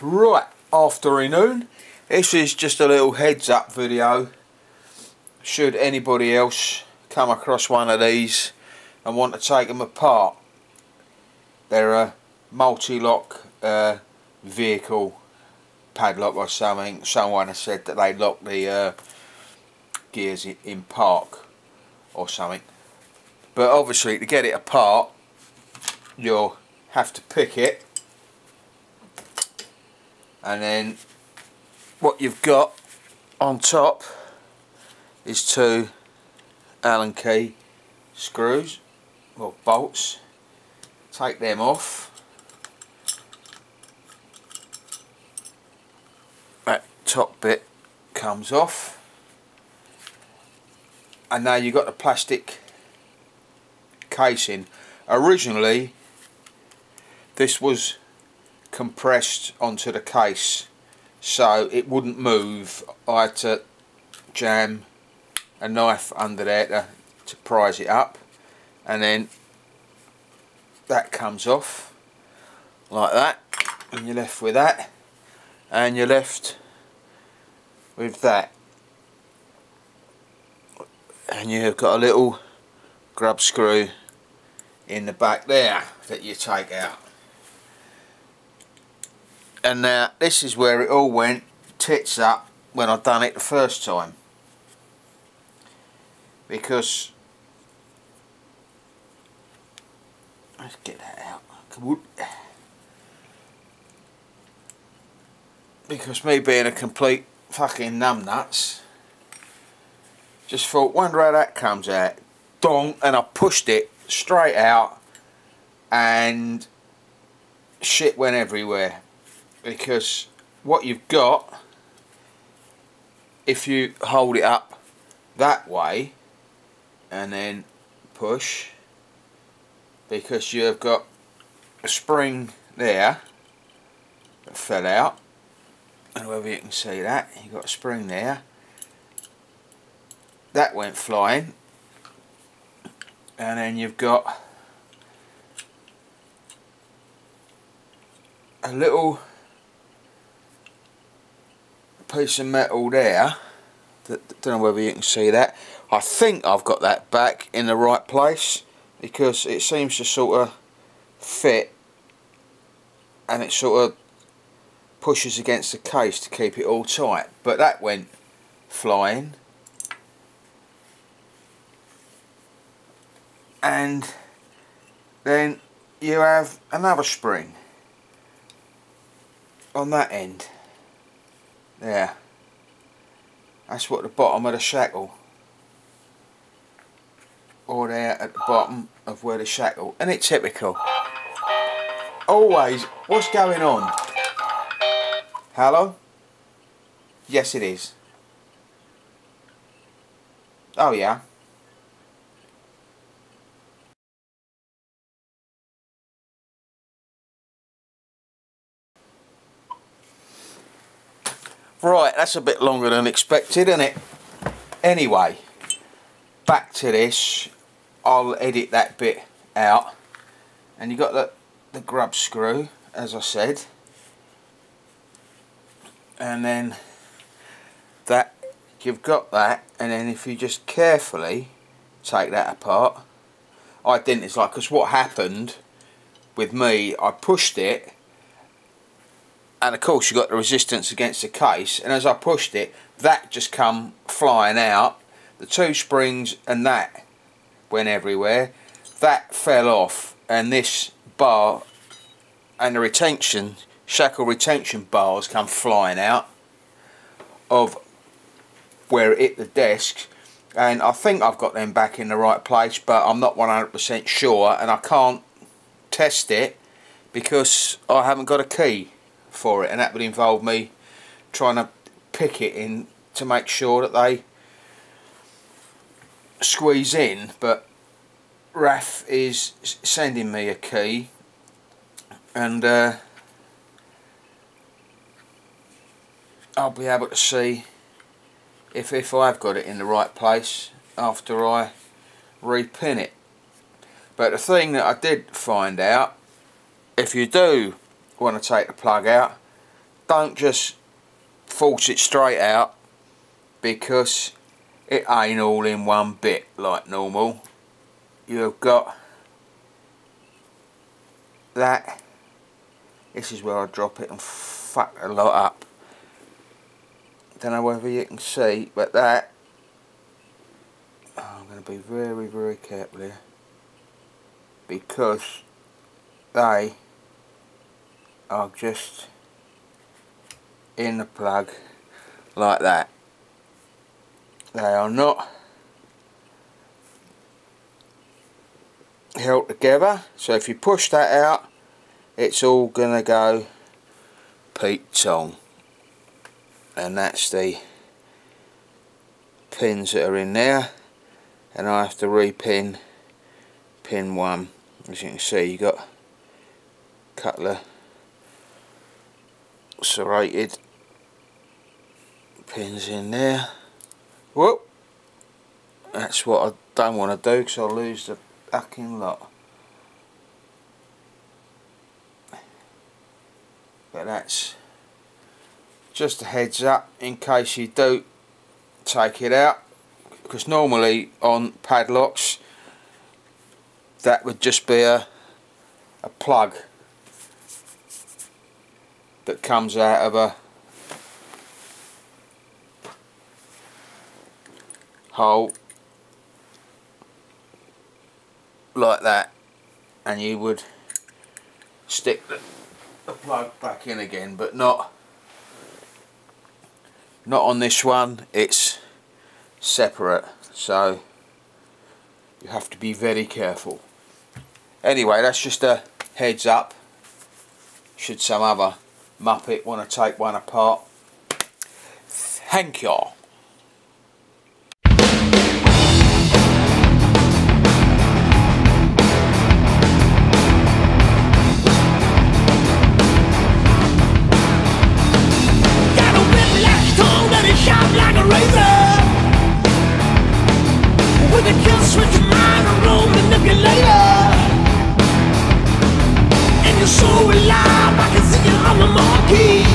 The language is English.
Right, afternoon. This is just a little heads up video. Should anybody else come across one of these and want to take them apart. They're a multi-lock vehicle padlock or something. Someone has said that they lock the gears in park or something. But obviously to get it apart you'll have to pick it, and then what you've got on top is two Allen key screws or bolts. Take them off. That top bit comes off, and now you've got the plastic casing. Originally this was compressed onto the case so it wouldn't move. I had to jam a knife under there to prise it up, and then that comes off like that, and you're left with that, and you're left with that, and you've got a little grub screw in the back there that you take out. And now this is where it all went tits up when I done it the first time, because let's get that out. Because me being a complete fucking numbnuts, just thought, wonder how that comes out. Dong, and I pushed it straight out and shit went everywhere. Because what you've got, if you hold it up that way and then push, because you've got a spring there that fell out, and whether you can see that, you've got a spring there that went flying, and then you've got a little piece of metal there that, don't know whether you can see that. I think I've got that back in the right place, because it seems to sort of fit, and it sort of pushes against the case to keep it all tight. But that went flying, and then you have another spring on that end there. That's what the bottom of the shackle, or there at the bottom of where the shackle, and it's typical. Always, what's going on? Hello? Yes it is. Oh yeah. Right, that's a bit longer than expected, isn't it? Anyway, back to this. I'll edit that bit out. And you got the grub screw, as I said. And then that, you've got that, and then if you just carefully take that apart. I didn't, it's like, because what happened with me, I pushed it, and of course you got the resistance against the case, and as I pushed it, that just come flying out. The two springs and that went everywhere. That fell off, and this bar and the retention, shackle retention bars come flying out of where it hit the desk. And I think I've got them back in the right place, but I'm not 100% sure, and I can't test it because I haven't got a key for it, and that would involve me trying to pick it in to make sure that they squeeze in. But Raf is sending me a key, and I'll be able to see if I've got it in the right place after I repin it. But the thing that I did find out, if you do want to take the plug out, don't just force it straight out, because it ain't all in one bit like normal. You've got that. This is where I drop it and fuck a lot up. Don't know whether you can see, but that, I'm going to be very, very careful here, because they are just in the plug like that. They are not held together, so if you push that out, it's all gonna go Pete Tong. And that's the pins that are in there, and I have to repin pin 1. As you can see, you got a couple of serrated pins in there. Whoop! That's what I don't want to do, because I'll lose the fucking lot. But that's just a heads up in case you do take it out, because normally on padlocks that would just be a plug that comes out of a hole like that, and you would stick the plug back in again, but not on this one. It's separate, so you have to be very careful. Anyway, that's just a heads up, should some other muppet want to take one apart. Thank y'all. Like a razor, with a kill switch, mind a role manipulator, and you're so alive, I can see you on the marquee.